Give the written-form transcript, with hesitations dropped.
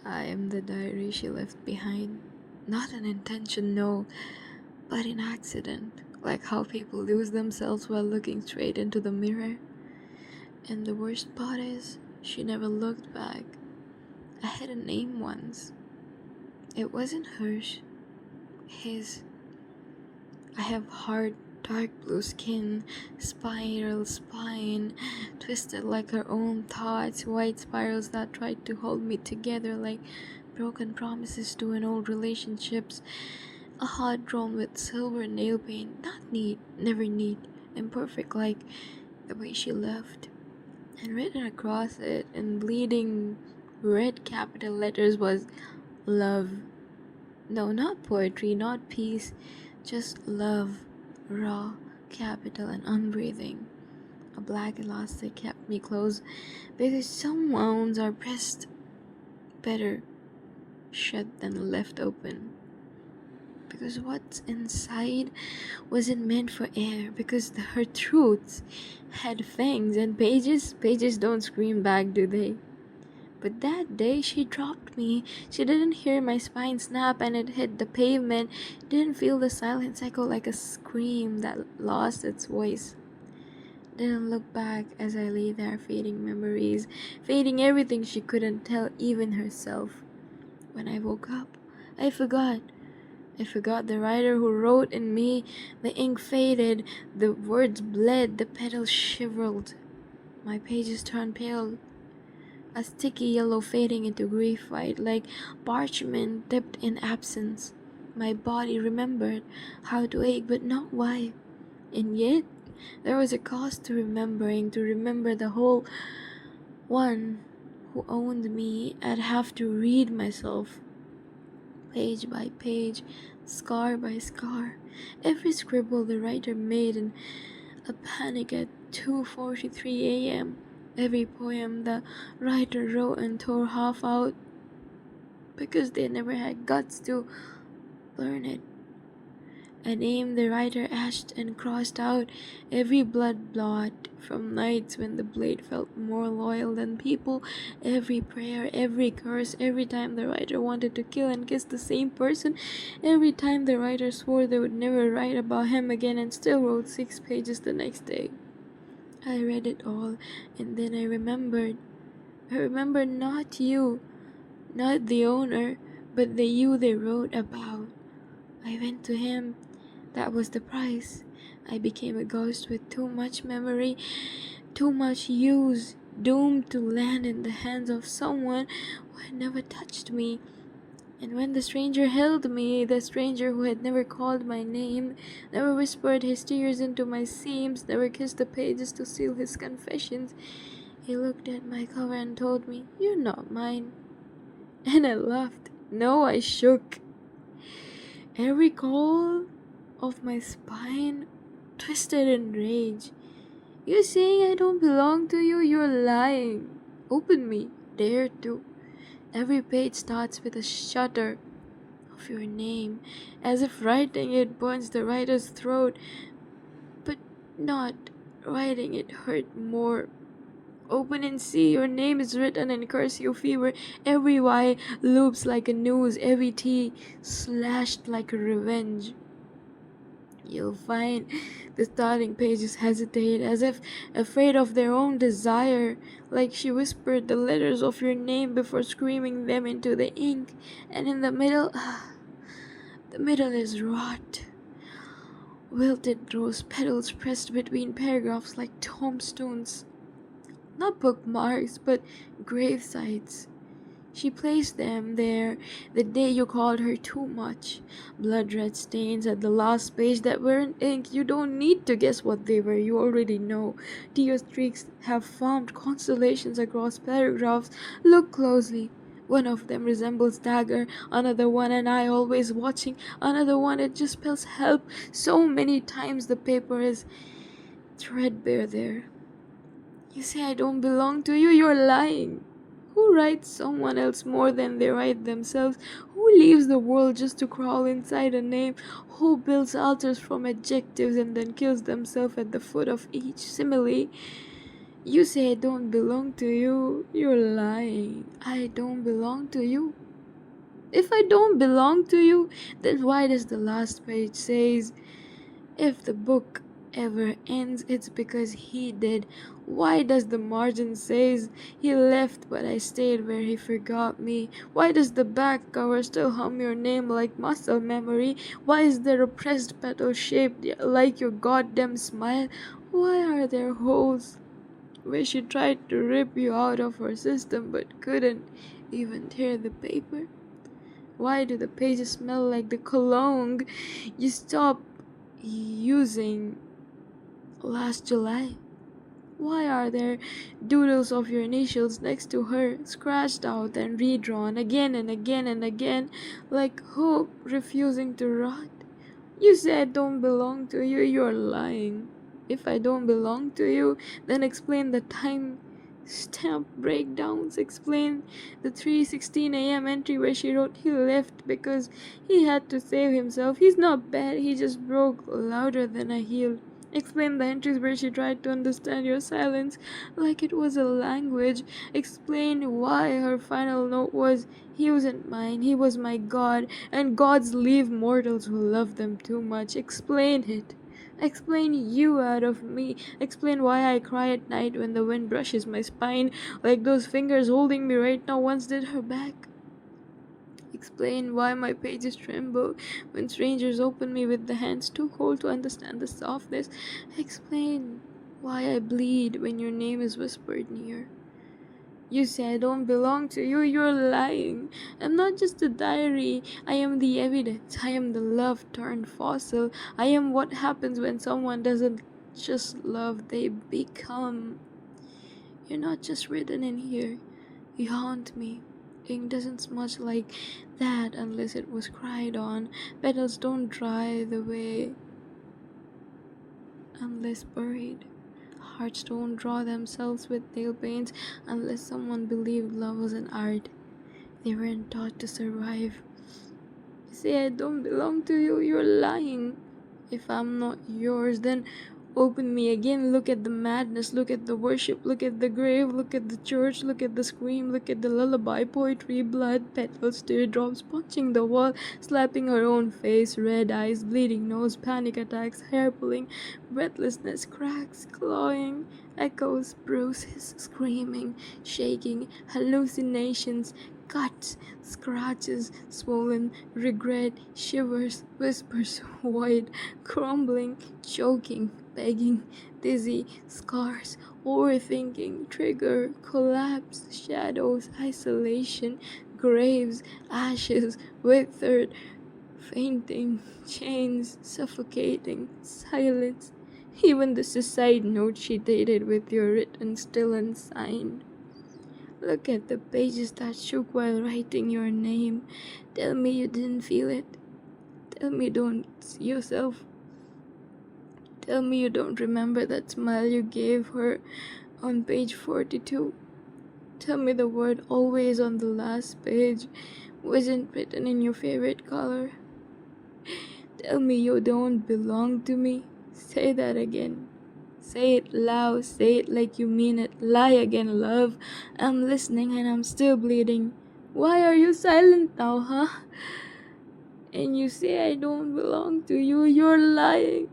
I am the diary she left behind. Not an intention, no, but an accident. Like how people lose themselves while looking straight into the mirror. And the worst part is, she never looked back. I had a name once. It wasn't hers, his. I have hard, dark blue skin, spiral spine, twisted like her own thoughts, white spirals that tried to hold me together like broken promises to an old relationships. A heart drawn with silver nail paint, not neat, never neat, imperfect like the way she left. And written across it in bleeding red capital letters was love. No, not poetry, not peace, just love, raw, capital, and unbreathing. A black elastic kept me close because some wounds are pressed better shut than left open. Because what's inside wasn't meant for air, because her truths had fangs and pages don't scream back, do they? But that day she dropped me. She didn't hear my spine snap and it hit the pavement. Didn't feel the silence echo like a scream that lost its voice. Didn't look back as I lay there fading memories, fading everything she couldn't tell even herself. When I woke up, I forgot. I forgot the writer who wrote in me. The ink faded, the words bled, the petals shivered. My pages turned pale. A sticky yellow fading into grief white, like parchment dipped in absence. My body remembered how to ache, but not why. And yet, there was a cost to remembering, to remember the whole one who owned me. I'd have to read myself, page by page, scar by scar. Every scribble the writer made in a panic at 2:43 a.m. Every poem the writer wrote and tore half out because they never had guts to learn it. A name the writer etched and crossed out, every blood blot from nights when the blade felt more loyal than people, every prayer, every curse, every time the writer wanted to kill and kiss the same person, every time the writer swore they would never write about him again and still wrote 6 pages the next day. I read it all, and then I remembered. I remembered not you, not the owner, but the you they wrote about. I went to him. That was the price. I became a ghost with too much memory, too much use, doomed to land in the hands of someone who had never touched me. And when the stranger held me, the stranger who had never called my name, never whispered his tears into my seams, never kissed the pages to seal his confessions, he looked at my cover and told me, "You're not mine." And I laughed. No, I shook. Every call of my spine twisted in rage. "You're saying I don't belong to you? You're lying. Open me. Dare to." Every page starts with a shudder of your name, as if writing it burns the writer's throat, but not writing it hurt more. Open and see, your name is written in cursive fever. Every Y loops like a noose, every T slashed like a revenge. You'll find the starting pages hesitate, as if afraid of their own desire, like she whispered the letters of your name before screaming them into the ink. And in the middle, the middle is rot. Wilted rose petals pressed between paragraphs like tombstones. Not bookmarks, but grave sites. She placed them there the day you called her too much. Blood red stains at the last page that weren't ink. You don't need to guess what they were, you already know. Tear streaks have formed constellations across paragraphs. Look closely. One of them resembles dagger, another one an eye always watching, another one it just spells help. So many times the paper is threadbare there. You say I don't belong to you, you're lying. Who writes someone else more than they write themselves? Who leaves the world just to crawl inside a name? Who builds altars from adjectives and then kills themselves at the foot of each simile? You say I don't belong to you. You're lying. I don't belong to you. If I don't belong to you, then why does the last page says, if the book ever ends, it's because he did? Why does the margin says he left but I stayed where he forgot me? Why does the back cover still hum your name like muscle memory? Why is there a pressed petal shaped like your goddamn smile? Why are there holes where she tried to rip you out of her system but couldn't even tear the paper? Why do the pages smell like the cologne you stopped using last July? Why are there doodles of your initials next to her, scratched out and redrawn again and again and again, like hope refusing to rot? You say I don't belong to you, you're lying. If I don't belong to you, then explain the time stamp breakdowns. Explain the 3:16 a.m. entry where she wrote he left because he had to save himself. He's not bad, he just broke louder than a heel. Explain the entries where she tried to understand your silence like it was a language. Explain why her final note was, he wasn't mine, he was my God, and gods leave mortals who love them too much. Explain it. Explain you out of me. Explain why I cry at night when the wind brushes my spine, like those fingers holding me right now once did her back. Explain why my pages tremble when strangers open me with the hands too cold to understand the softness. Explain why I bleed when your name is whispered near. You say I don't belong to you, you're lying. I'm not just a diary, I am the evidence. I am the love turned fossil. I am what happens when someone doesn't just love, they become. You're not just written in here, you haunt me. Ink doesn't smudge like that unless it was cried on. Petals don't dry the way unless buried. Hearts don't draw themselves with nail paints unless someone believed love was an art. They weren't taught to survive. You say I don't belong to you, you're lying. If I'm not yours, then open me again. Look at the madness, look at the worship, look at the grave, look at the church, look at the scream, look at the lullaby, poetry, blood, petals, teardrops, punching the wall, slapping her own face, red eyes, bleeding nose, panic attacks, hair pulling, breathlessness, cracks, clawing, echoes, bruises, screaming, shaking, hallucinations, cuts, scratches, swollen, regret, shivers, whispers, void, crumbling, choking, begging, dizzy, scars, overthinking, trigger, collapse, shadows, isolation, graves, ashes, withered, fainting, chains, suffocating, silence. Even the suicide note she dated with your written still unsigned. Look at the pages that shook while writing your name. Tell me you didn't feel it. Tell me you don't see yourself. Tell me you don't remember that smile you gave her on page 42. Tell me the word always on the last page wasn't written in your favorite color. Tell me you don't belong to me. Say that again. Say it loud, say it like you mean it. Lie again, love. I'm listening and I'm still bleeding. Why are you silent now, huh? And you say I don't belong to you, you're lying.